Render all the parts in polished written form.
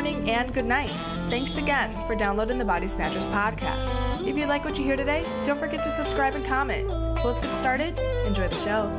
morning, and good night. Thanks again for downloading the Body Snatchers podcast. If you like what you hear today, don't forget to subscribe and comment. So let's get started. Enjoy the show.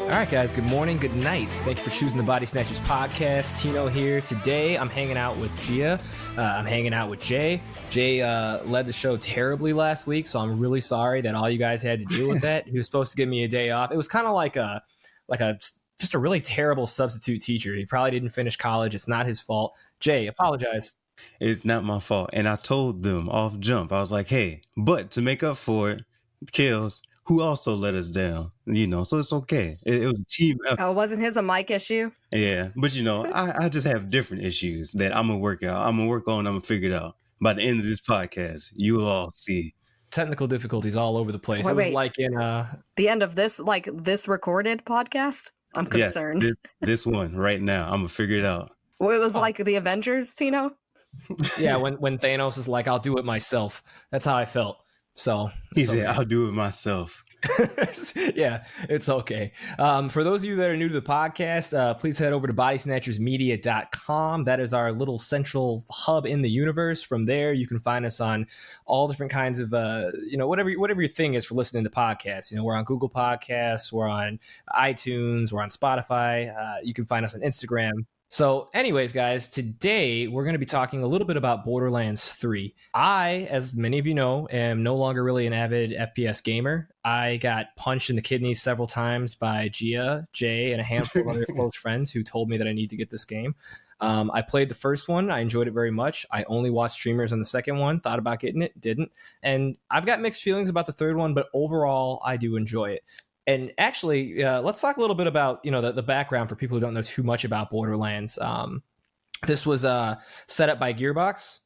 All right, guys, good morning, good night. Thank you for choosing the Body Snatchers podcast. Tino here. Today, I'm hanging out with Gia. I'm hanging out with Jay. Jay led the show terribly last week, so I'm really sorry that all you guys had to deal with that. He was supposed to give me a day off. It was kind of like just a really terrible substitute teacher. He probably didn't finish college. It's not his fault. Jay, apologize. It's not my fault. And I told them off jump, I was like, hey, but to make up for it, Kellz, who also let us down, so it's okay. It was a team effort. Oh, wasn't his a mic issue? Yeah, but I just have different issues that I'm going to work out. I'm going to work on, I'm going to figure it out. By the end of this podcast, you will all see. Technical difficulties all over the place. It was like in the end of this, like this recorded podcast? I'm concerned. Yes, this one right now, I'm going to figure it out. Well, it was like the Avengers, Tino? Yeah, when Thanos is like, I'll do it myself. That's how I felt. So he said, I'll do it myself. Yeah, it's okay. For those of you that are new to the podcast, please head over to bodysnatchersmedia.com. That is our little central hub in the universe. From there, you can find us on all different kinds of, whatever your thing is for listening to podcasts. We're on Google Podcasts, we're on iTunes, we're on Spotify. You can find us on Instagram. So anyways, guys, today we're going to be talking a little bit about Borderlands 3. I, as many of you know, am no longer really an avid FPS gamer. I got punched in the kidneys several times by Gia, Jay, and a handful of other close friends who told me that I need to get this game. I played the first one. I enjoyed it very much. I only watched streamers on the second one, thought about getting it, didn't. And I've got mixed feelings about the third one, but overall, I do enjoy it. And actually, let's talk a little bit about, the background for people who don't know too much about Borderlands. This was set up by Gearbox.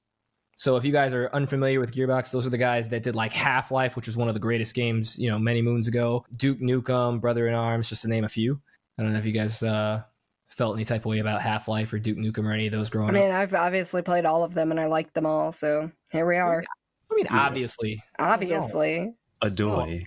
So if you guys are unfamiliar with Gearbox, those are the guys that did like Half-Life, which was one of the greatest games, many moons ago. Duke Nukem, Brother in Arms, just to name a few. I don't know if you guys felt any type of way about Half-Life or Duke Nukem or any of those growing up. I've obviously played all of them and I liked them all. So here we are. Obviously. Adoy.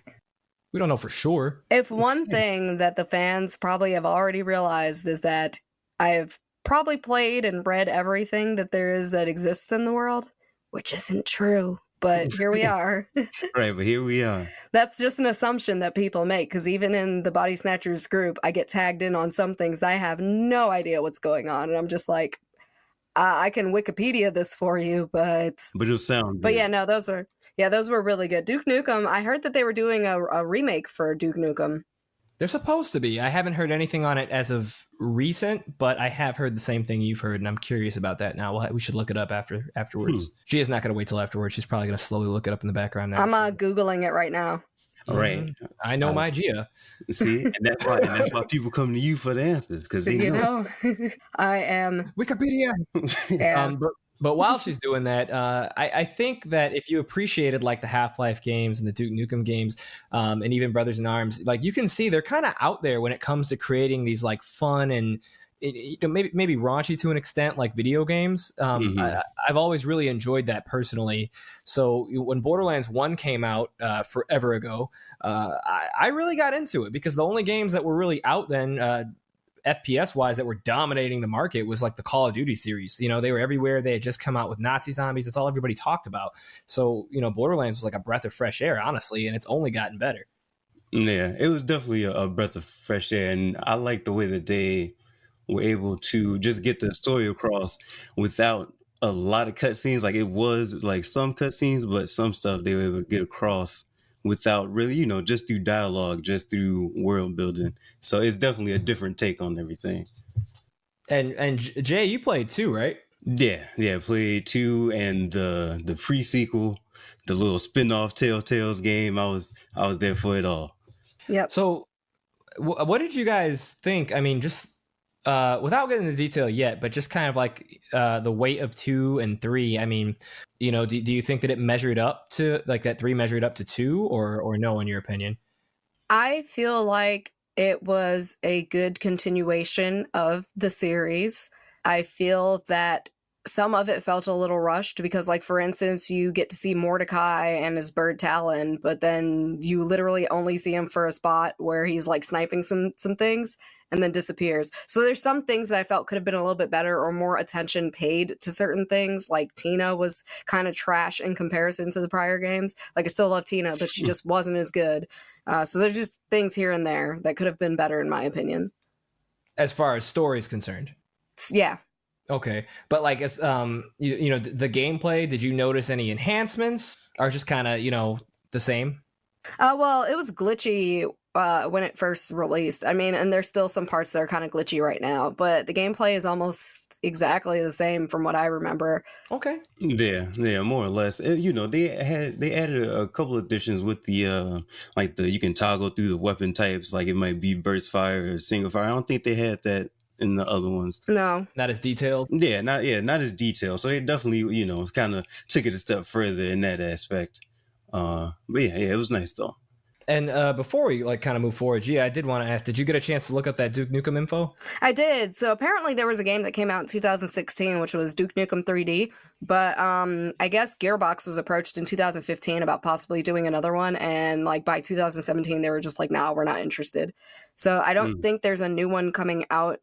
We don't know for sure. If one thing that the fans probably have already realized is that I've probably played and read everything that there is that exists in the world, which isn't true. But here we are. Right, but here we are. That's just an assumption that people make, because even in the Body Snatchers group, I get tagged in on some things I have no idea what's going on. And I'm just like, I can Wikipedia this for you, but it'll sound good. But yeah, no, those were really good. Duke Nukem, I heard that they were doing a remake for Duke Nukem. They're supposed to be. I haven't heard anything on it as of recent, but I have heard the same thing you've heard, and I'm curious about that now. We should look it up afterwards. Gia's not going to wait till afterwards. She's probably going to slowly look it up in the background now. I'm Googling it right now. All right. I know my Gia. See, and that's why people come to you for the answers, because they know. I am Wikipedia. Yeah. But while she's doing that, I think that if you appreciated like the Half-Life games and the Duke Nukem games, and even Brothers in Arms, like you can see they're kind of out there when it comes to creating these like fun and maybe raunchy to an extent, like video games. I've always really enjoyed that personally. So when Borderlands 1 came out forever ago, I really got into it because the only games that were really out then, FPS wise, that were dominating the market was like the Call of Duty series. They were everywhere. They had just come out with Nazi zombies. That's all everybody talked about. So, Borderlands was like a breath of fresh air, honestly, and it's only gotten better. Yeah, it was definitely a breath of fresh air. And I like the way that they were able to just get the story across without a lot of cutscenes. Like it was like some cutscenes, but some stuff they were able to get across without really, just through dialogue, just through world building. So it's definitely a different take on everything. And Jay, you played 2, right? Yeah, played 2 and the pre-sequel, the little spin-off Telltale's game. I was there for it all. Yep. So what did you guys think? Just without getting into detail yet, but just kind of like the weight of 2 and 3. Do you think that it measured up to like that 3 measured up to 2 or no, in your opinion? I feel like it was a good continuation of the series. I feel that some of it felt a little rushed because, like, for instance, you get to see Mordecai and his bird Talon, but then you literally only see him for a spot where he's like sniping some things and then disappears. So there's some things that I felt could have been a little bit better or more attention paid to certain things. Like Tina was kind of trash in comparison to the prior games. Like, I still love Tina, but she just wasn't as good. So there's just things here and there that could have been better, in my opinion. As far as story is concerned. Yeah. Okay, but like, it's you know, the gameplay. Did you notice any enhancements, or just kind of, you know, the same? Well, it was glitchy when it first released. I mean, and there's still some parts that are kind of glitchy right now, but the gameplay is almost exactly the same from what I remember. Okay. Yeah, more or less. You know, they added a couple of additions with the like you can toggle through the weapon types, like it might be burst fire or single fire. I don't think they had that in the other ones. No, not as detailed. Yeah, not as detailed. So they definitely, you know, kind of took it a step further in that aspect. But yeah, it was nice though. And before we like kind of move forward, Gia, I did want to ask, did you get a chance to look up that Duke Nukem info? I did. So apparently there was a game that came out in 2016, which was Duke Nukem 3D. But I guess Gearbox was approached in 2015 about possibly doing another one. And like by 2017, they were just like, no, we're not interested. So I don't think there's a new one coming out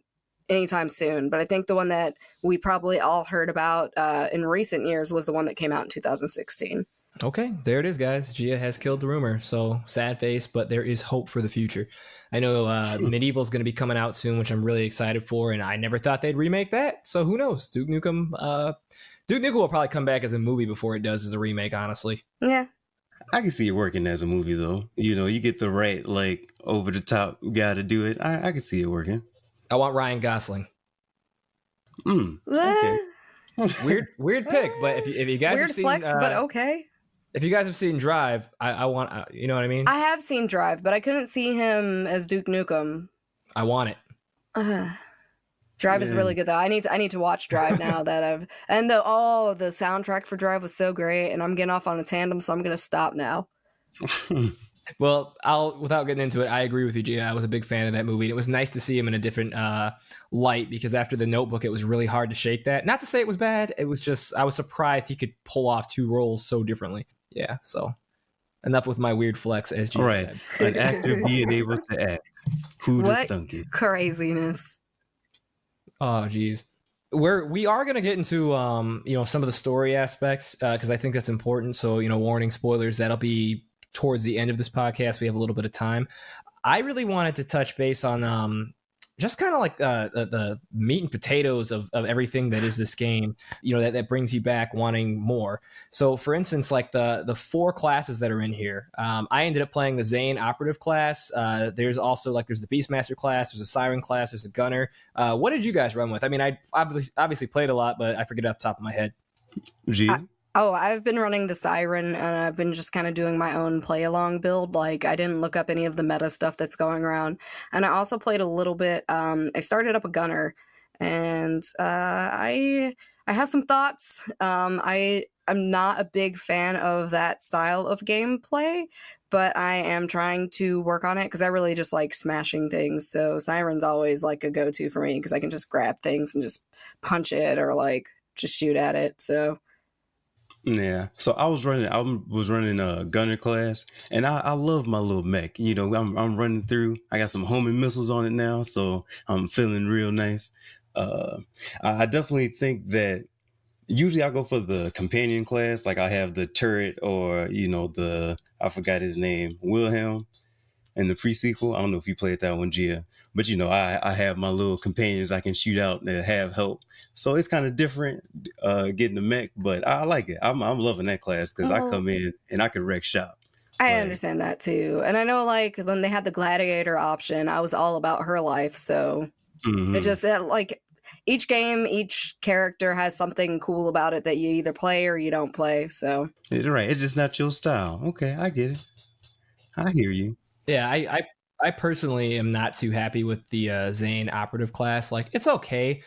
anytime soon. But I think the one that we probably all heard about in recent years was the one that came out in 2016. Okay, there it is, guys. Gia has killed the rumor, so sad face, but there is hope for the future. I know Medieval is going to be coming out soon, which I'm really excited for, and I never thought they'd remake that, so who knows? Duke Nukem will probably come back as a movie before it does as a remake, honestly. Yeah. I can see it working as a movie, though. You know, you get the right, like, over-the-top guy to do it. I can see it working. I want Ryan Gosling. Okay. Weird pick, but if you guys weird have seen... flex, but okay. If you guys have seen Drive, I want, you know what I mean? I have seen Drive, but I couldn't see him as Duke Nukem. I want it. Drive is really good though. I need to watch Drive now that the soundtrack for Drive was so great, and I'm getting off on a tandem, so I'm gonna stop now. Well, without getting into it, I agree with you, Gia. I was a big fan of that movie. And it was nice to see him in a different light, because after The Notebook, it was really hard to shake that. Not to say it was bad. It was just, I was surprised he could pull off two roles so differently. Yeah, so enough with my weird flex, as Gia said. An actor being able to act. Who'd have thunk it? Craziness. Oh, geez. We are going to get into some of the story aspects, because I think that's important. So, warning, spoilers, that'll be towards the end of this podcast. We have a little bit of time. I really wanted to touch base on just kind of like the meat and potatoes of everything that is this game, that brings you back wanting more. So for instance, like the four classes that are in here, I ended up playing the Zane operative class. There's also there's the Beastmaster class, there's a Siren class, there's a Gunner. What did you guys run with? I mean, I obviously played a lot, but I forget off the top of my head. G? I've been running the Siren, and I've been just kind of doing my own play-along build. Like, I didn't look up any of the meta stuff that's going around. And I also played a little bit. I started up a Gunner, and I have some thoughts. I'm not a big fan of that style of gameplay, but I am trying to work on it because I really just like smashing things. So Siren's always like a go-to for me because I can just grab things and just punch it or just shoot at it. So... Yeah, so I was running a Gunner class, and I love my little mech. I'm running through. I got some homing missiles on it now, so I'm feeling real nice. I definitely think that usually I go for the companion class, like I have the turret or I forgot his name, Wilhelm, in the pre-sequel. I don't know if you played that one, Gia, but I have my little companions I can shoot out that have help. So it's kind of different getting the mech, but I like it. I'm loving that class because I come in and I can wreck shop. I understand that too. And I know when they had the gladiator option, I was all about her life. So it just each game, each character has something cool about it that you either play or you don't play. So right. It's just not your style. Okay. I get it. I hear you. Yeah, I personally am not too happy with the Zane operative class. It's okay.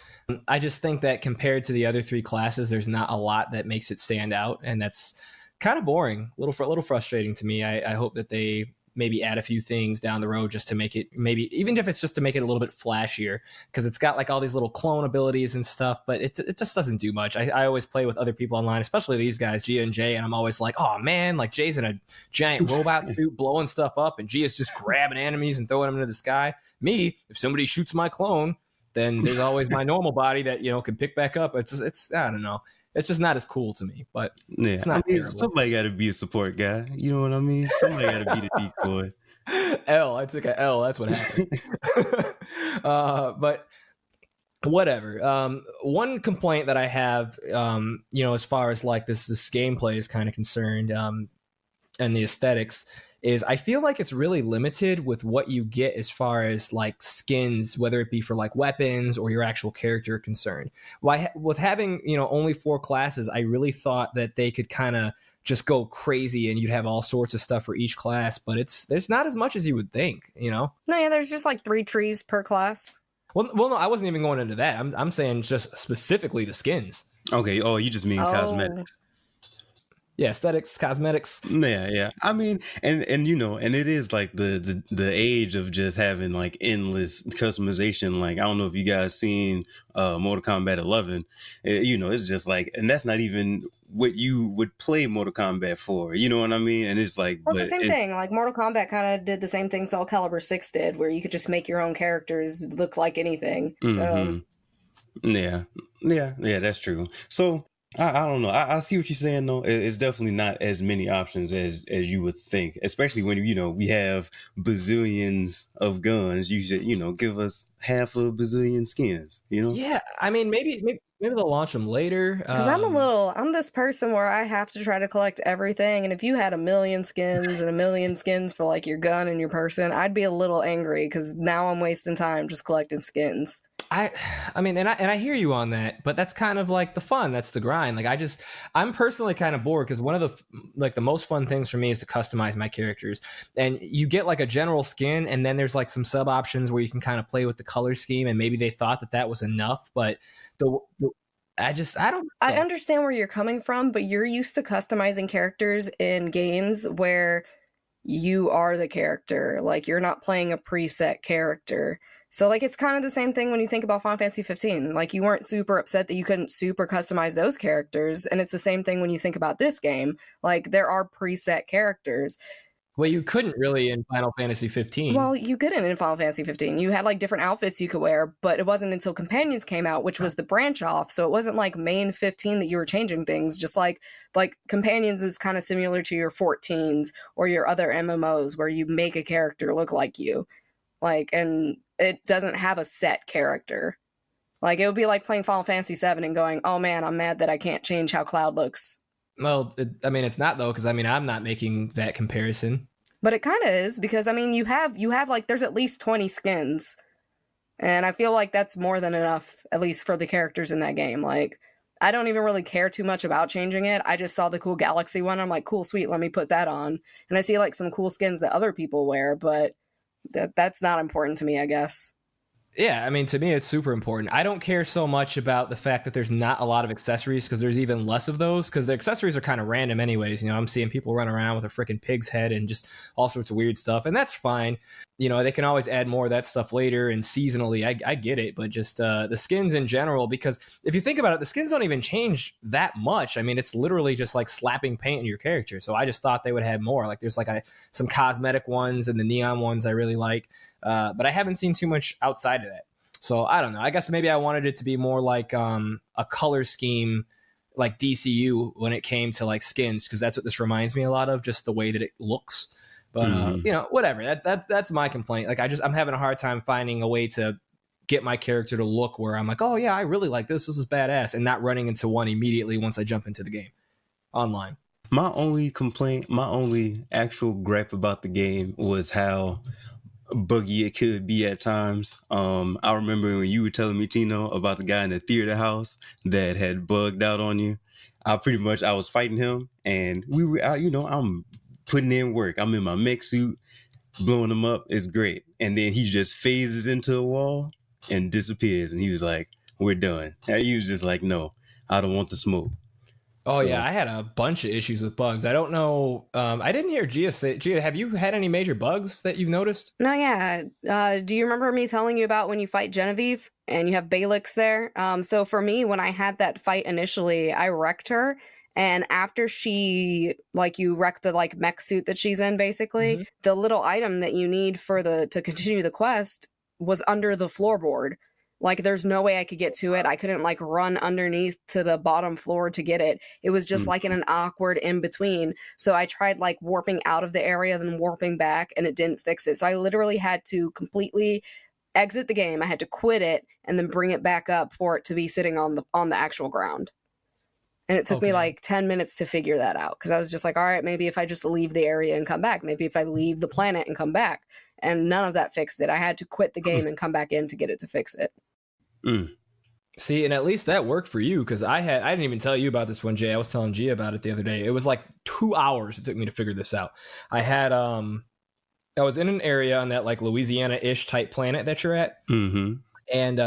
I just think that compared to the other three classes, there's not a lot that makes it stand out, and that's kind of boring. A little frustrating to me. I hope that they maybe add a few things down the road just to make it, maybe even if it's just to make it a little bit flashier, because it's got like all these little clone abilities and stuff, but it just doesn't do much. I always play with other people online, especially these guys, Gia and Jay, and I'm always like, oh man, like Jay's in a giant robot suit blowing stuff up, and Gia's just grabbing enemies and throwing them into the sky. Me, if somebody shoots my clone, then there's always my normal body that, you know, can pick back up. It's I don't know. It's just not as cool to me, but Yeah, it's not terrible. somebody got to be a support guy. You know what I mean? Somebody got to be the decoy. I took a L. That's what happened. But whatever. One complaint that I have, you know, as far as like this gameplay is kind of concerned, and the aesthetics, is I feel like it's really limited with what you get as far as like skins, whether it be for like weapons or your actual character concerned. With having, you know, only 4 classes, I really thought that they could kind of just go crazy and you'd have all sorts of stuff for each class, but there's not as much as you would think, you know? No, yeah, there's just like 3 trees per class. Well, no, I wasn't even going into that. I'm saying just specifically the skins. Okay. Oh, you just mean cosmetics. Yeah, aesthetics, cosmetics. Yeah. I mean, and you know, and it is like the age of just having like endless customization. Like, I don't know if you guys seen Mortal Kombat 11. You know, it's just like, and that's not even what you would play Mortal Kombat for. You know what I mean? And it's like, well, it's the same thing. Like Mortal Kombat kind of did the same thing Soul Calibur 6 did, where you could just make your own characters look like anything. So yeah, that's true. So I don't know. I see what you're saying, though. It's definitely not as many options as you would think, especially when, you know, we have bazillions of guns. You should, you know, give us half a bazillion skins, you know? Yeah, I mean, maybe they'll launch them later. Because I'm this person where I have to try to collect everything. And if you had 1 million skins and 1 million skins for like your gun and your person, I'd be a little angry because now I'm wasting time just collecting skins. I mean, and I hear you on that, but that's kind of like the fun. That's the grind. Like I'm personally kind of bored because one of the most fun things for me is to customize my characters, and you get like a general skin, and then there's like some sub options where you can kind of play with the color scheme, and maybe they thought that was enough, but I don't know. I understand where you're coming from, but you're used to customizing characters in games where you are the character. Like, you're not playing a preset character. So, like, it's kind of the same thing when you think about Final Fantasy 15. Like, you weren't super upset that you couldn't super customize those characters. And it's the same thing when you think about this game. Like, there are preset characters. Well, you couldn't really in Final Fantasy 15. Well, you couldn't in Final Fantasy 15. You had, like, different outfits you could wear, but it wasn't until Companions came out, which was the branch off. So it wasn't, like, main 15 that you were changing things. Just, like Companions is kind of similar to your 14s or your other MMOs where you make a character look like you. Like, and it doesn't have a set character. Like, it would be like playing Final Fantasy 7 and going, oh man, I'm mad that I can't change how Cloud looks. Well, I mean, it's not though, because I mean, I'm not making that comparison. But it kind of is, because I mean, you have like, there's at least 20 skins. And I feel like that's more than enough, at least for the characters in that game. Like, I don't even really care too much about changing it. I just saw the cool Galaxy one. I'm like, cool, sweet, let me put that on. And I see like some cool skins that other people wear, but that's not important to me, I guess. Yeah, I mean, to me, it's super important. I don't care so much about the fact that there's not a lot of accessories, because there's even less of those, because the accessories are kind of random anyways. You know, I'm seeing people run around with a freaking pig's head and just all sorts of weird stuff, and that's fine. You know, they can always add more of that stuff later and seasonally. I get it, but just the skins in general, because if you think about it, the skins don't even change that much. I mean, it's literally just like slapping paint in your character. So I just thought they would have more. Like, there's like some cosmetic ones and the neon ones I really like. But I haven't seen too much outside of that. So I don't know. I guess maybe I wanted it to be more like a color scheme like DCU when it came to like skins, because that's what this reminds me a lot of, just the way that it looks. But you know, whatever. That's my complaint. Like, I'm having a hard time finding a way to get my character to look where I'm like, oh yeah, I really like this. This is badass, and not running into one immediately once I jump into the game online. My only complaint, my only actual gripe about the game was how buggy it could be at times. I remember when you were telling me, Tino, about the guy in the theater house that had bugged out on you. I was fighting him, and we were out, you know, I'm putting in work. I'm in my mech suit, blowing him up. It's great. And then he just phases into a wall and disappears. And he was like, we're done. And he was just like, no, I don't want the smoke. Oh So, yeah, I had a bunch of issues with bugs. I don't know. I didn't hear Gia say. Gia, have you had any major bugs that you've noticed? No, yeah. Do you remember me telling you about when you fight Genevieve and you have Balix there? So for me, when I had that fight initially, I wrecked her. And after she, like, you wreck the like mech suit that she's in, basically, the little item that you need for to continue the quest was under the floorboard. Like, there's no way I could get to it. I couldn't like run underneath to the bottom floor to get it. It was just like in an awkward in between. So I tried like warping out of the area, then warping back, and it didn't fix it. So I literally had to completely exit the game. I had to quit it and then bring it back up for it to be sitting on the actual ground. And it took me like 10 minutes to figure that out, because I was just like, all right, maybe if I just leave the area and come back, maybe if I leave the planet and come back. And none of that fixed it. I had to quit the game and come back in to get it to fix it. See, and at least that worked for you, because I didn't even tell you about this one, Jay. I was telling Gia about it the other day. It was like 2 hours it took me to figure this out. I was in an area on that like Louisiana-ish type planet that you're at. And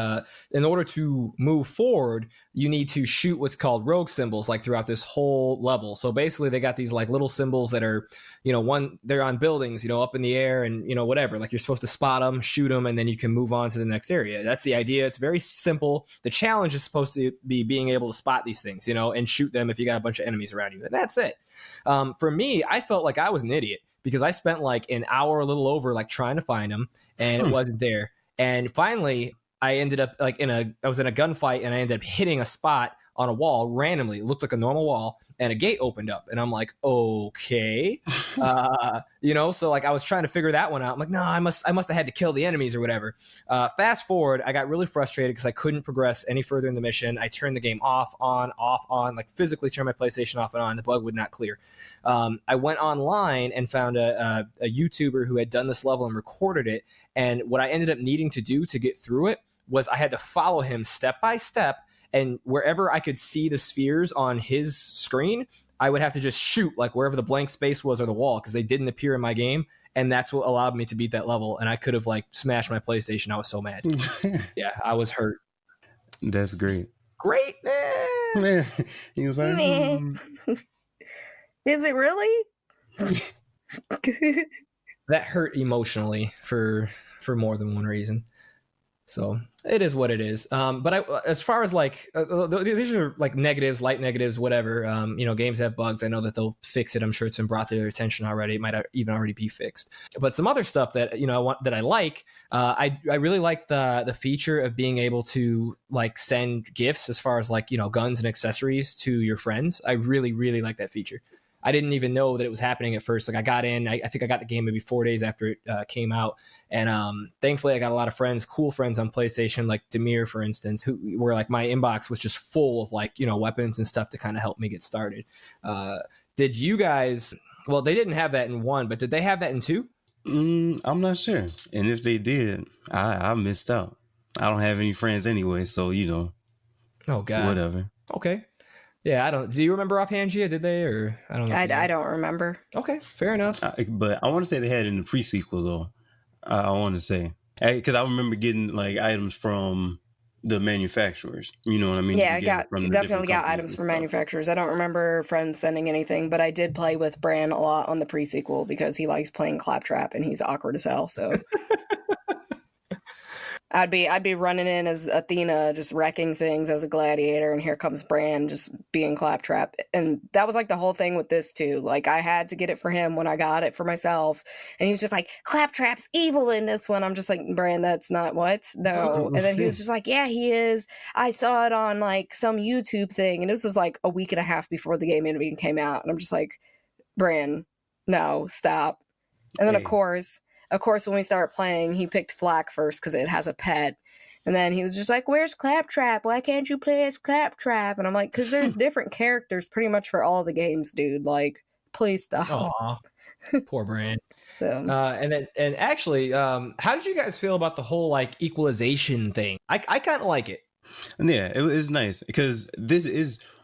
in order to move forward, you need to shoot what's called rogue symbols like throughout this whole level. So basically they got these like little symbols that are, they're on buildings, up in the air and, whatever. Like you're supposed to spot them, shoot them, and then you can move on to the next area. That's the idea. It's very simple. The challenge is supposed to be being able to spot these things, and shoot them if you got a bunch of enemies around you. And that's it. For me, I felt like I was an idiot because I spent like an hour, a little over, like trying to find them, and it wasn't there. And finally, I ended up I was in a gunfight, and I ended up hitting a spot on a wall randomly. It looked like a normal wall, and a gate opened up, and I'm like, okay, so like I was trying to figure that one out. I'm like, no, I must have had to kill the enemies or whatever. Fast forward, I got really frustrated because I couldn't progress any further in the mission. I turned the game off, on, like physically turned my PlayStation off and on. The bug would not clear. I went online and found a YouTuber who had done this level and recorded it. And what I ended up needing to do to get through it was I had to follow him step by step, and wherever I could see the spheres on his screen, I would have to just shoot like wherever the blank space was or the wall, because they didn't appear in my game, and that's what allowed me to beat that level. And I could have like smashed my PlayStation. I was so mad. Yeah, I was hurt. That's great. Great, man. He was like, Is it really? That hurt emotionally for more than one reason. So it is what it is. But as far as like, these are like negatives, light negatives, whatever. Games have bugs. I know that they'll fix it. I'm sure it's been brought to their attention already. It might even already be fixed. But some other stuff that, I like, I really like the feature of being able to like send gifts as far as like, guns and accessories to your friends. I really, really like that feature. I didn't even know that it was happening at first. Like I got in, I think I got the game maybe 4 days after it came out. And thankfully I got a lot of friends, cool friends on PlayStation, like Demir, for instance, who were like, my inbox was just full of like, weapons and stuff to kind of help me get started. Did you guys, well, they didn't have that in 1, but did they have that in 2? I'm not sure. And if they did, I missed out. I don't have any friends anyway. So, oh God, whatever. Okay. Yeah, I don't. Do you remember offhand, Gia? Did they, or I don't know? I don't remember. Okay, fair enough. But I want to say they had it in the pre-sequel though. I want to say, because I remember getting like items from the manufacturers. You know what I mean? Yeah, definitely got items from manufacturers. I don't remember friends sending anything, but I did play with Bran a lot on the pre-sequel because he likes playing Claptrap and he's awkward as hell. So. I'd be running in as Athena, just wrecking things as a gladiator, and here comes Bran just being Claptrap. And that was like the whole thing with this too. Like I had to get it for him when I got it for myself, and he was just like, Claptrap's evil in this one. I'm just like, Bran, that's not what? No. And then he was just like, yeah, he is. I saw it on like some YouTube thing, and this was like a week and a half before the game even came out, and I'm just like, Bran, no, stop. And then of course, when we started playing, he picked Flack first because it has a pet. And then he was just like, where's Claptrap? Why can't you play as Claptrap? And I'm like, because there's different characters pretty much for all the games, dude. Like, please stop. Aw, poor Bran. So. And actually, how did you guys feel about the whole like equalization thing? I kind of like it. Yeah, it was nice because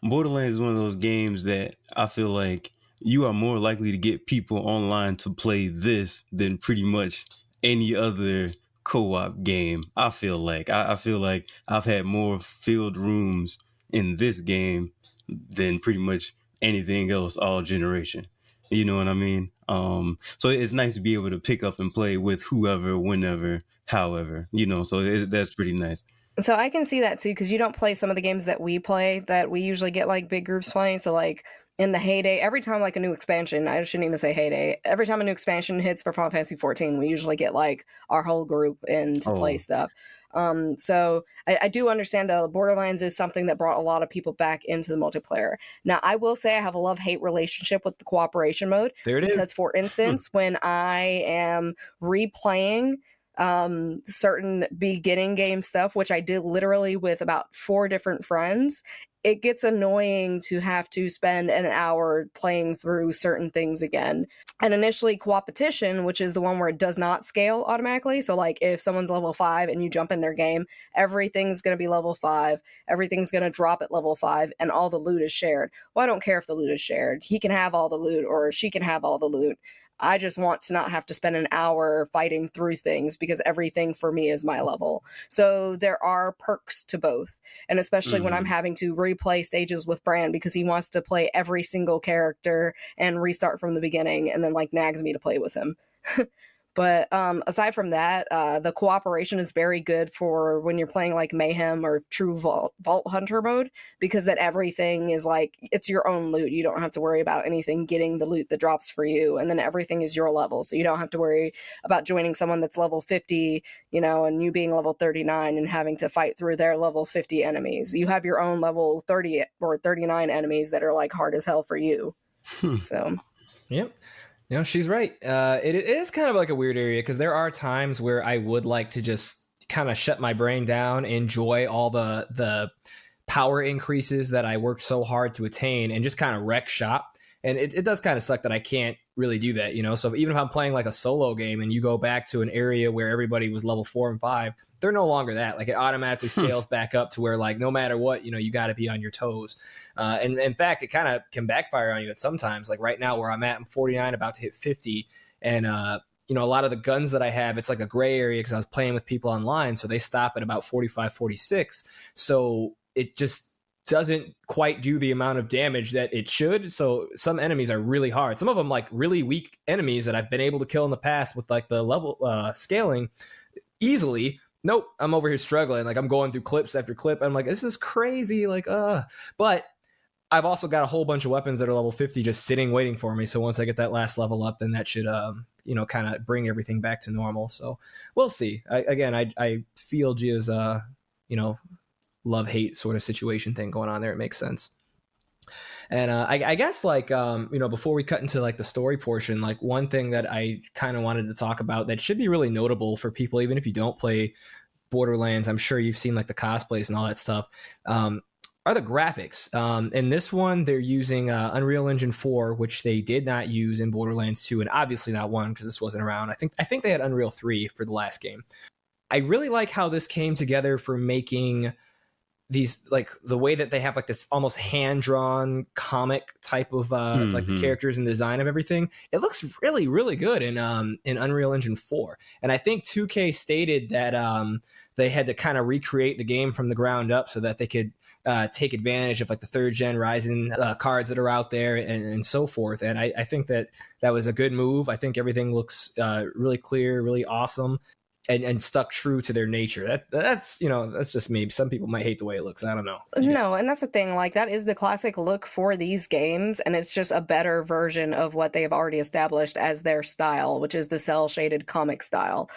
Borderlands is one of those games that I feel like you are more likely to get people online to play this than pretty much any other co-op game. I feel like I've had more filled rooms in this game than pretty much anything else all generation. You know what I mean? So it's nice to be able to pick up and play with whoever, whenever, however, so that's pretty nice. So I can see that too, because you don't play some of the games that we play that we usually get like big groups playing. So like in the heyday, every time like a new expansion, I shouldn't even say heyday, every time a new expansion hits for Final Fantasy 14, we usually get like our whole group in to play stuff. So I do understand though, Borderlands is something that brought a lot of people back into the multiplayer. Now, I will say I have a love-hate relationship with the cooperation mode. There it is. Because, for instance, when I am replaying certain beginning game stuff, which I did literally with about 4 different friends, it gets annoying to have to spend an hour playing through certain things again. And initially, co-opetition, which is the one where it does not scale automatically. So like if someone's level 5 and you jump in their game, everything's going to be level 5, everything's going to drop at level 5, and all the loot is shared. Well, I don't care if the loot is shared. He can have all the loot or she can have all the loot. I just want to not have to spend an hour fighting through things because everything for me is my level. So there are perks to both. And especially when I'm having to replay stages with Bran because he wants to play every single character and restart from the beginning and then like nags me to play with him. But aside from that, the cooperation is very good for when you're playing like Mayhem or True Vault Hunter mode, because that everything is like, it's your own loot. You don't have to worry about anything getting the loot that drops for you. And then everything is your level. So you don't have to worry about joining someone that's level 50, and you being level 39 and having to fight through their level 50 enemies. You have your own level 30 or 39 enemies that are like hard as hell for you. So, yep. She's right. It is kind of like a weird area because there are times where I would like to just kind of shut my brain down, enjoy all the power increases that I worked so hard to attain, and just kind of wreck shop. And it does kind of suck that I can't really do that, So even if I'm playing like a solo game and you go back to an area where everybody was level 4 and 5, they're no longer that. Like it automatically scales back up to where like no matter what, you got to be on your toes. And in fact, it kind of can backfire on you at sometimes. Like right now where I'm at, I'm 49, about to hit 50. And, a lot of the guns that I have, it's like a gray area because I was playing with people online. So they stop at about 45, 46. So it just doesn't quite do the amount of damage that it should. So some enemies are really hard. Some of them like really weak enemies that I've been able to kill in the past with like the level scaling easily. Nope, I'm over here struggling. Like I'm going through clips after clip. I'm like, this is crazy. Like, but I've also got a whole bunch of weapons that are level 50 just sitting waiting for me. So once I get that last level up, then that should, kind of bring everything back to normal. So we'll see. I feel Gia's, love-hate sort of situation thing going on there. It makes sense. And I guess like, before we cut into like the story portion, like one thing that I kind of wanted to talk about that should be really notable for people, even if you don't play Borderlands, I'm sure you've seen like the cosplays and all that stuff, are the graphics. In this one, they're using Unreal Engine 4, which they did not use in Borderlands 2, and obviously not 1 because this wasn't around. I think they had Unreal 3 for the last game. I really like how this came together for making these, like the way that they have like this almost hand-drawn comic type of like the characters and design of everything. It looks really, really good in Unreal Engine 4. And I think 2K stated that they had to kind of recreate the game from the ground up so that they could take advantage of like the 3rd gen Ryzen cards that are out there and so forth. And I think that was a good move. I think everything looks really clear, really awesome. And stuck true to their nature. That's just me. Some people might hate the way it looks. I don't know. No, and that's the thing. Like that is the classic look for these games, and it's just a better version of what they've already established as their style, which is the cel shaded comic style.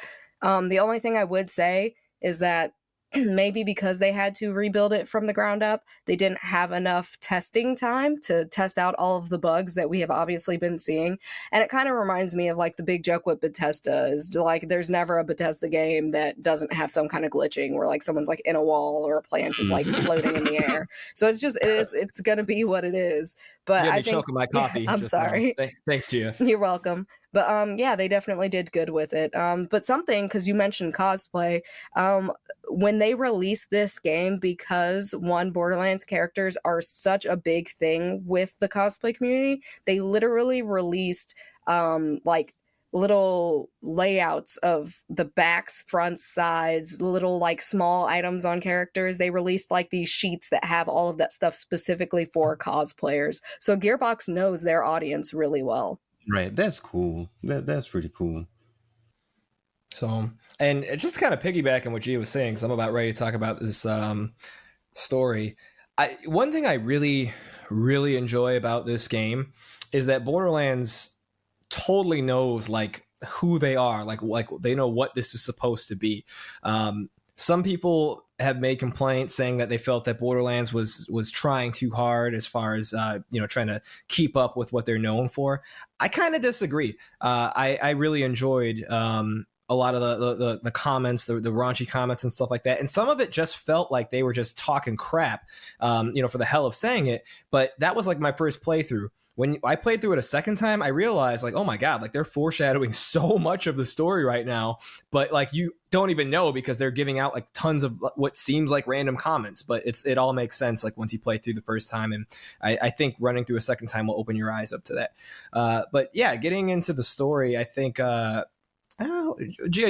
The only thing I would say is that maybe because they had to rebuild it from the ground up, they didn't have enough testing time to test out all of the bugs that we have obviously been seeing. And it kind of reminds me of like the big joke with Bethesda is like there's never a Bethesda game that doesn't have some kind of glitching where like someone's like in a wall or a plant is like floating in the air. So it's gonna be what it is. But I think choking my coffee. I'm sorry. Thanks, Gia. You're welcome. But yeah, they definitely did good with it. But something, because you mentioned cosplay, when they released this game, because Borderlands characters are such a big thing with the cosplay community, they literally released like little layouts of the backs, fronts, sides, little like small items on characters. They released like these sheets that have all of that stuff specifically for cosplayers. So Gearbox knows their audience really well. Right. That's cool. That's pretty cool. So, and just kind of piggybacking what Gia was saying, because I'm about ready to talk about this story. One thing I really, really enjoy about this game is that Borderlands totally knows like who they are, like they know what this is supposed to be. Some people have made complaints saying that they felt that Borderlands was trying too hard as far as trying to keep up with what they're known for. I kind of disagree. I really enjoyed a lot of the comments, the raunchy comments and stuff like that. And some of it just felt like they were just talking crap, for the hell of saying it. But that was like my first playthrough. When I played through it a second time, I realized like, oh my God, like they're foreshadowing so much of the story right now, but like you don't even know because they're giving out like tons of what seems like random comments, but it all makes sense like once you play through the first time. And I think running through a second time will open your eyes up to that. But yeah, getting into the story, I think, Gia,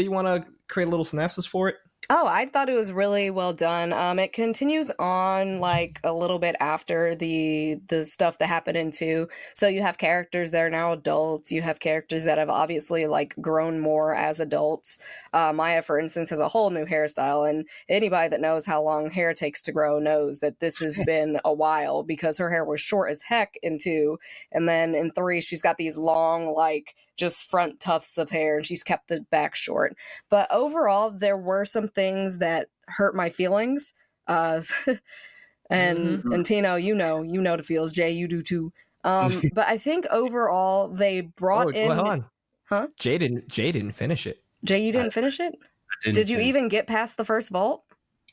you want to create a little synopsis for it? Oh, I thought it was really well done. It continues on like a little bit after the stuff that happened in 2. So you have characters that are now adults. You have characters that have obviously like grown more as adults. Maya, for instance, has a whole new hairstyle, and anybody that knows how long hair takes to grow knows that this has been a while because her hair was short as heck in 2, and then in 3 she's got these long like just front tufts of hair, and she's kept the back short. But overall, there were some things that hurt my feelings. And Tino, you know the feels. Jay, you do too. But I think overall they brought in. Hold on. Huh? Jay didn't finish it. Jay, you didn't finish it? Did you even get past the first vault?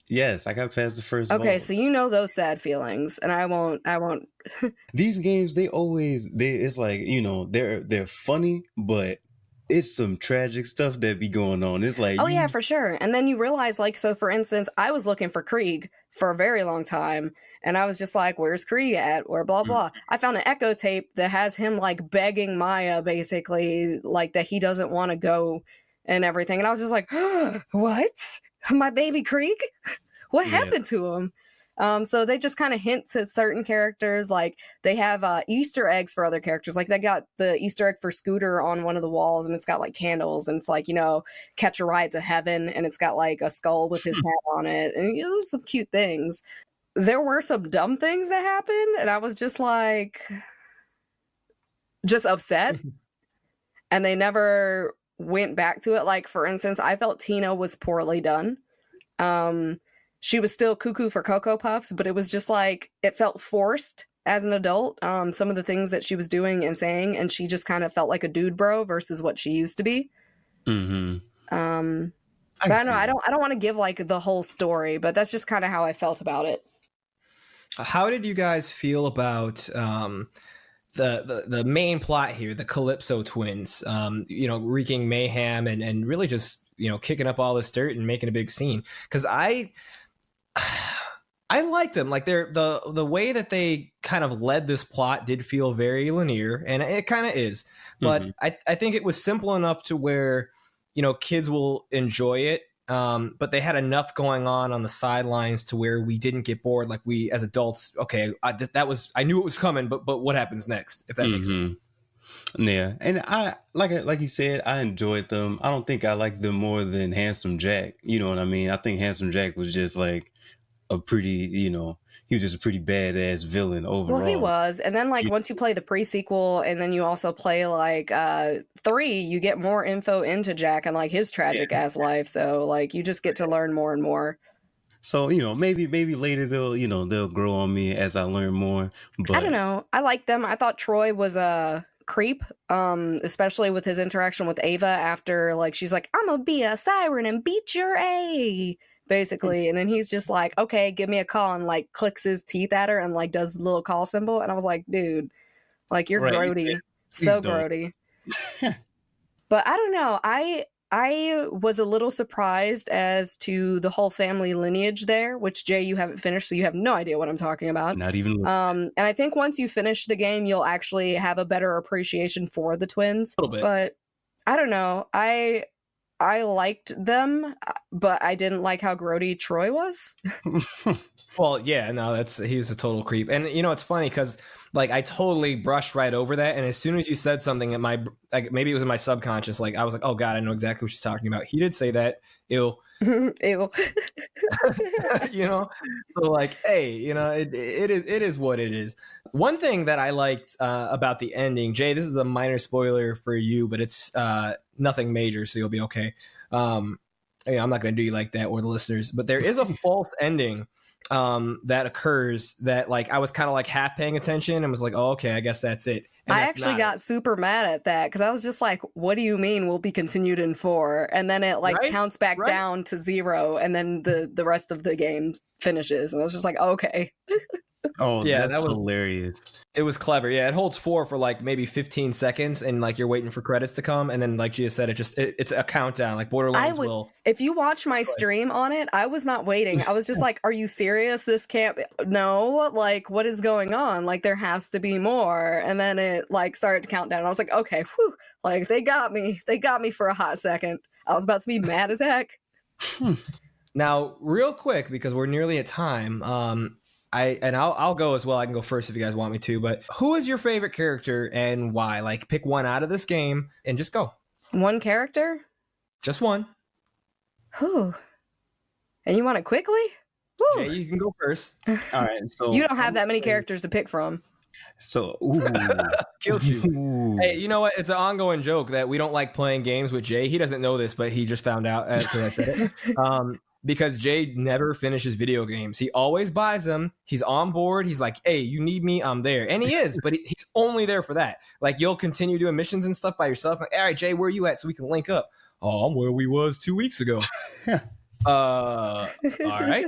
Yes, I got past the first Okay, vault. so you know those sad feelings, and I won't. These games, it's like, they're funny, but it's some tragic stuff that be going on. It's like, yeah, for sure. And then you realize, like, so for instance, I was looking for Krieg for a very long time, and I was just like, where's Krieg at? Or blah, blah. I found an echo tape that has him, like, begging Maya, basically, like, that he doesn't want to go and everything. And I was just like, what? My baby Krieg? What happened to him? So they just kind of hint to certain characters, like they have Easter eggs for other characters. Like they got the Easter egg for Scooter on one of the walls, and it's got like candles, and it's like, catch a ride to heaven, and it's got like a skull with his hat on it, and there's some cute things. There were some dumb things that happened, and I was just like, just upset, and they never went back to it. Like, for instance, I felt Tina was poorly done. She was still cuckoo for Cocoa Puffs, but it was just like, it felt forced as an adult. Some of the things that she was doing and saying, and she just kind of felt like a dude bro versus what she used to be. Mm-hmm. But I don't know. I don't want to give like the whole story, but that's just kind of how I felt about it. How did you guys feel about the main plot here, the Calypso twins, wreaking mayhem and really just, kicking up all this dirt and making a big scene? Because I liked them. Like the way that they kind of led this plot did feel very linear, and it kind of is. But I think it was simple enough to where, kids will enjoy it. But they had enough going on the sidelines to where we didn't get bored. Like we, as adults, okay, I knew it was coming, but what happens next? If that makes sense. Yeah, and I like you said, I enjoyed them. I don't think I liked them more than Handsome Jack. You know what I mean? I think Handsome Jack was just like a pretty, he was just a pretty badass villain overall. Well, he was. And then like once you play the pre-sequel and then you also play like 3, you get more info into Jack and like his tragic ass life. So like you just get to learn more and more. So, maybe later they'll grow on me as I learn more. But I don't know. I like them. I thought Troy was a creep, especially with his interaction with Ava after like she's like, I'm gonna be a siren and beat your A, basically. And then he's just like, okay, give me a call, and like clicks his teeth at her and like does the little call symbol. And I was like, dude, like you're grody. Yeah, so grody. But I don't know. I was a little surprised as to the whole family lineage there, which Jay, you haven't finished, so you have no idea what I'm talking about. Not even. And I think once you finish the game, you'll actually have a better appreciation for the twins. A little bit. But I don't know. I liked them, but I didn't like how grody Troy was. Well, yeah, no, he was a total creep. And you know, it's funny because like I totally brushed right over that, and as soon as you said something in my like maybe it was in my subconscious, like I was like, oh god, I know exactly what she's talking about. He did say that. Ew. Ew. You know, so like, hey, you know, it is what it is. One thing that I liked about the ending, Jay, this is a minor spoiler for you, but it's nothing major, so you'll be okay. I'm not going to do you like that or the listeners, but there is a false ending that occurs that like I was kind of like half paying attention and was like, oh, okay, I guess that's it. And I that's actually not got it. super mad at that because I was just like, what do you mean will be continued in 4? And then it like Right? counts back Right? down to 0, and then the rest of the game finishes. And I was just like, okay. Oh, Yeah, that's that was hilarious. It was clever. Yeah, it holds 4 for like maybe 15 seconds, and like you're waiting for credits to come, and then like Gia said, it's a countdown. Like Borderlands will. If you watch my stream on it, I was not waiting. I was just like, are you serious? This can't be. No, like what is going on? Like there has to be more. And then it like started to count down. I was like, okay, whew. Like they got me for a hot second. I was about to be mad as heck. Now, real quick, because we're nearly at time. I'll go as well. I can go first if you guys want me to. But who is your favorite character and why? Like, pick one out of this game and just go. One character? Just one. Who? And you want it quickly? Woo. Jay, you can go first. All right, so You don't have that many characters to pick from. So, ooh. Killed you. Ooh. Hey, you know what? It's an ongoing joke that we don't like playing games with Jay. He doesn't know this, but he just found out after I said it. Because Jay never finishes video games. He always buys them. He's on board. He's like, hey, you need me? I'm there. And he is, but he's only there for that. Like, you'll continue doing missions and stuff by yourself. Like, all right, Jay, where are you at so we can link up? Oh, I'm where we was 2 weeks ago. All right.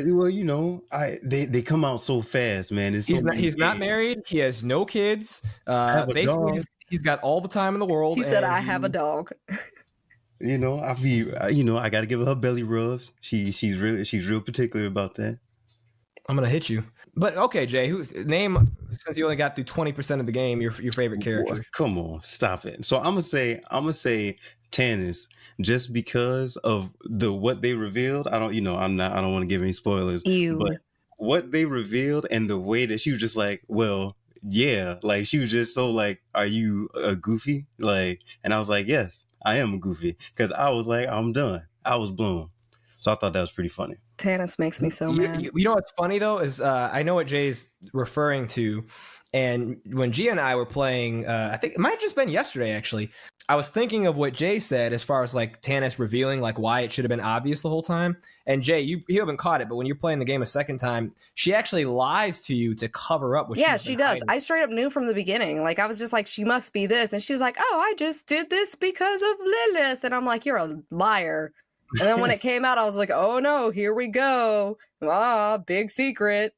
Well, you know, they come out so fast, man. He's not married. He has no kids. Basically, he's got all the time in the world. He said, I have a dog. You know, I got to give her belly rubs. She's real particular about that. I'm gonna hit you. But okay, Jay, name, since you only got through 20% of the game, your favorite character. Boy, come on, stop it. So I'm gonna say Tannis, just because of what they revealed. I don't want to give any spoilers. Ew. But what they revealed and the way that she was just like, well, yeah, like she was just so like, are you a goofy? Like, and I was like, yes, I am a goofy, because I was like, I'm done. I was blown. So I thought that was pretty funny. Tannis makes me so mad. You know what's funny though is I know what Jay's referring to, and when Gia and I were playing, I think it might have just been yesterday actually. I was thinking of what Jay said as far as like Tannis revealing like why it should have been obvious the whole time. And Jay, you haven't caught it, but when you're playing the game a second time, she actually lies to you to cover up what. Yeah, she does. Hiding. I straight up knew from the beginning. Like I was just like, she must be this, and she's like, oh, I just did this because of Lilith, and I'm like, you're a liar. And then when it came out, I was like, oh no, here we go. Big secret.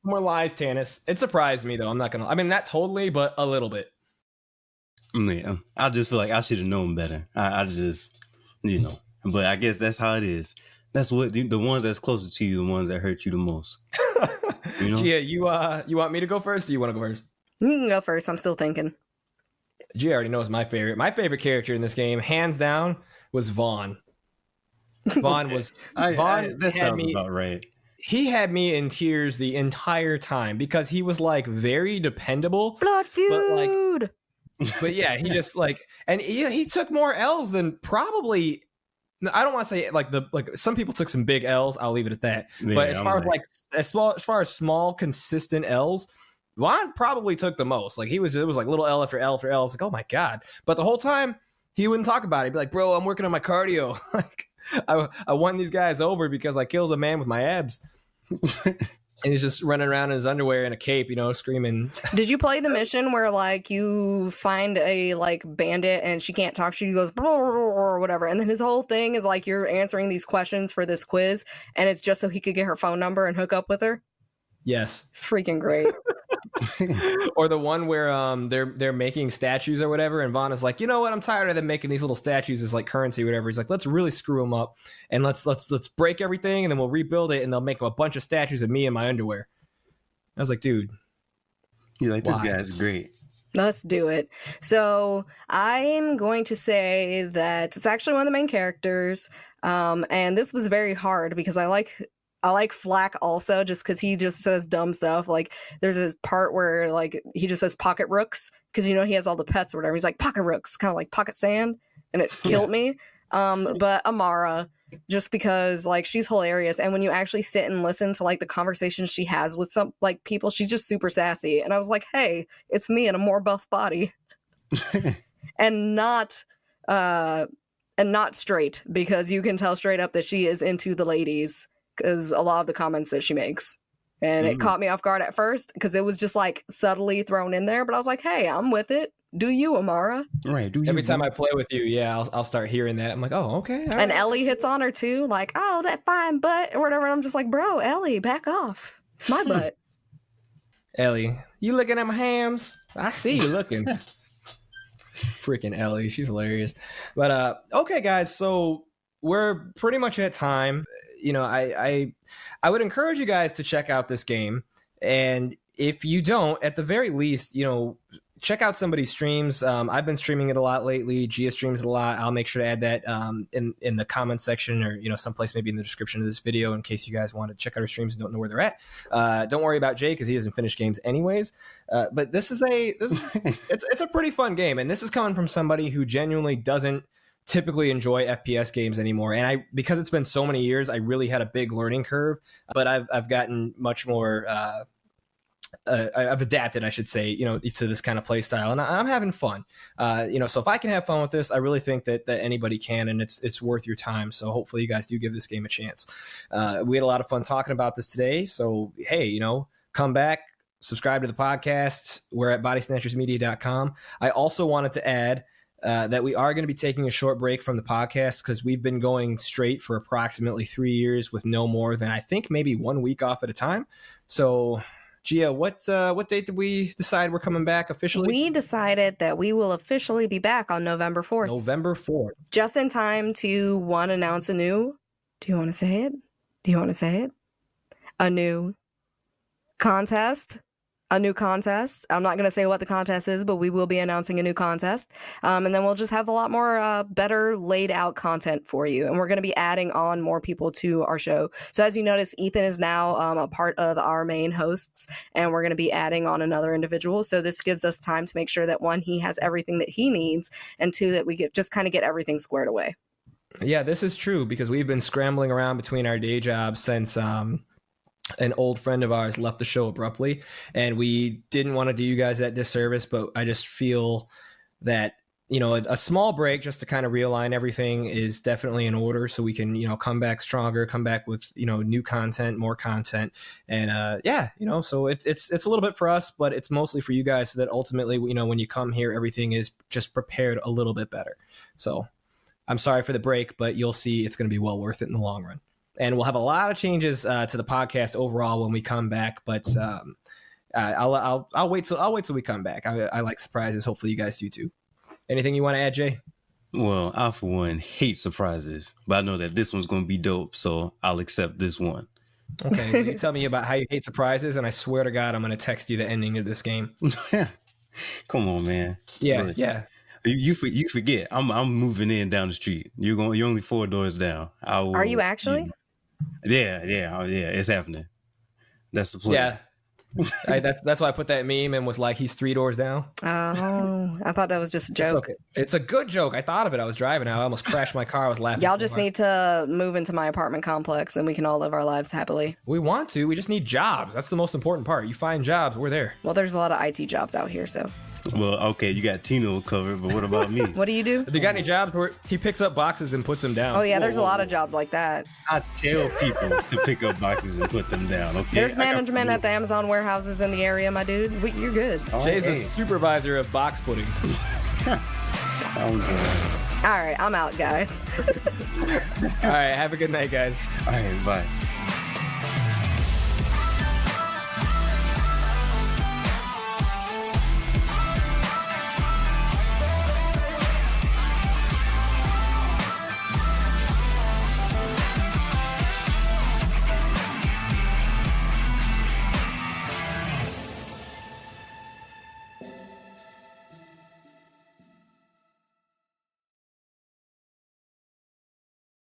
More lies, Tannis. It surprised me though. I'm not gonna. I mean, not totally, but a little bit. Yeah, I just feel like I should have known better. I just, but I guess that's how it is. That's what the ones that's closest to you, the ones that hurt you the most. Gia, you want me to go first, or you want to go first? You can go first. I'm still thinking. Gia already knows my favorite. My favorite character in this game, hands down, was Vaughn. Vaughn was. That sounds about right. He had me in tears the entire time because he was like very dependable. Blood feud. But yeah, he just like, and he took more L's than probably. I don't want to say like some people took some big L's. I'll leave it at that. Yeah, but as far as small consistent L's, Vaughn probably took the most. Like it was like little L after L after L. It's like, oh my god! But the whole time he wouldn't talk about it. He'd be like, bro, I'm working on my cardio. Like I won these guys over because I killed a man with my abs. And he's just running around in his underwear and a cape, screaming. Did you play the mission where like you find a like bandit and she can't talk? She goes or whatever, and then his whole thing is like you're answering these questions for this quiz, and it's just so he could get her phone number and hook up with her. Yes, freaking great. Or the one where they're making statues or whatever, and Vaughn is like, you know what? I'm tired of them making these little statues as like currency or whatever. He's like, let's really screw them up and let's break everything and then we'll rebuild it and they'll make a bunch of statues of me in my underwear. I was like, dude, you're like, this guy's great. Let's do it. So I'm going to say that it's actually one of the main characters. And this was very hard because I like Flack also, just because he just says dumb stuff. Like there's this part where like he just says pocket rooks because he has all the pets or whatever. He's like pocket rooks, kind of like pocket sand, and it killed me. But Amara, just because like she's hilarious, and when you actually sit and listen to like the conversations she has with some like people, she's just super sassy. And I was like, hey, it's me in a more buff body, and not straight, because you can tell straight up that she is into the ladies because a lot of the comments that she makes. And it caught me off guard at first because it was just like subtly thrown in there, but I was like, hey, I'm with it. Do you, Amara? Right. Do you? Every time I play with you, I'll start hearing that. I'm like, oh, okay. All and right, Ellie hits on her too, like, oh, that fine butt or whatever. And I'm just like, bro, Ellie, back off. It's my butt. Ellie, you looking at my hams? I see you looking. Freaking Ellie, she's hilarious. But okay, guys, so we're pretty much at time. I would encourage you guys to check out this game, and if you don't, at the very least, check out somebody's streams. I've been streaming it a lot lately. Gia streams it a lot. I'll make sure to add that in the comment section, or someplace maybe in the description of this video, in case you guys want to check out our streams and don't know where they're at. Don't worry about Jay because he doesn't finish games anyways. But it's a pretty fun game, and this is coming from somebody who genuinely doesn't typically enjoy FPS games anymore. And because it's been so many years, I really had a big learning curve. But I've gotten much more. I've adapted, I should say, to this kind of play style, and I'm having fun. So if I can have fun with this, I really think that anybody can, and it's worth your time. So hopefully you guys do give this game a chance. We had a lot of fun talking about this today. So hey, come back, subscribe to the podcast. We're at bodysnatchersmedia.com. I also wanted to add that we are going to be taking a short break from the podcast because we've been going straight for approximately 3 years with no more than, I think, maybe 1 week off at a time. So Gia, what date did we decide we're coming back officially? We decided that we will officially be back on November 4th. November 4th. Just in time to, announce a new... Do you want to say it? A new contest. A new contest. I'm not going to say what the contest is, but we will be announcing a new contest. And then we'll just have a lot more better laid out content for you. And we're going to be adding on more people to our show. So as you notice, Ethan is now a part of our main hosts, and we're going to be adding on another individual. So this gives us time to make sure that, one, he has everything that he needs, and two, that we just kind of get everything squared away. Yeah, this is true because we've been scrambling around between our day jobs since an old friend of ours left the show abruptly, and we didn't want to do you guys that disservice, but I just feel that a small break just to kind of realign everything is definitely in order, so we can come back stronger, come back with new content, more content, and so it's a little bit for us, but it's mostly for you guys, so that ultimately when you come here, everything is just prepared a little bit better. So I'm sorry for the break, but you'll see it's going to be well worth it in the long run. And we'll have a lot of changes to the podcast overall when we come back. But I'll wait till we come back. I like surprises. Hopefully you guys do too. Anything you want to add, Jay? Well, I for one hate surprises, but I know that this one's going to be dope, so I'll accept this one. Okay, well, you tell me about how you hate surprises, and I swear to God, I'm going to text you the ending of this game. Come on, man. Yeah, Look, yeah. You forget. I'm moving in down the street. You're only 4 doors down. Are you actually? Yeah. It's happening. That's the plan. Yeah. That's why I put that meme and was like, he's 3 doors down. Oh, I thought that was just a joke. It's okay. It's a good joke. I thought of it. I was driving. I almost crashed my car. I was laughing. Y'all just need to move into my apartment complex, and we can all live our lives happily. We want to. We just need jobs. That's the most important part. You find jobs, we're there. Well, there's a lot of IT jobs out here, so. Well, okay, you got Tino covered, but what about me? What do you do? Have you got any jobs where he picks up boxes and puts them down? Oh, yeah, there's a lot of jobs like that. I tell people to pick up boxes and put them down, okay? There's management at the Amazon warehouses in the area, my dude. You're good. Jay's the supervisor of box putting. I'm good. All right, I'm out, guys. All right, have a good night, guys. All right, bye.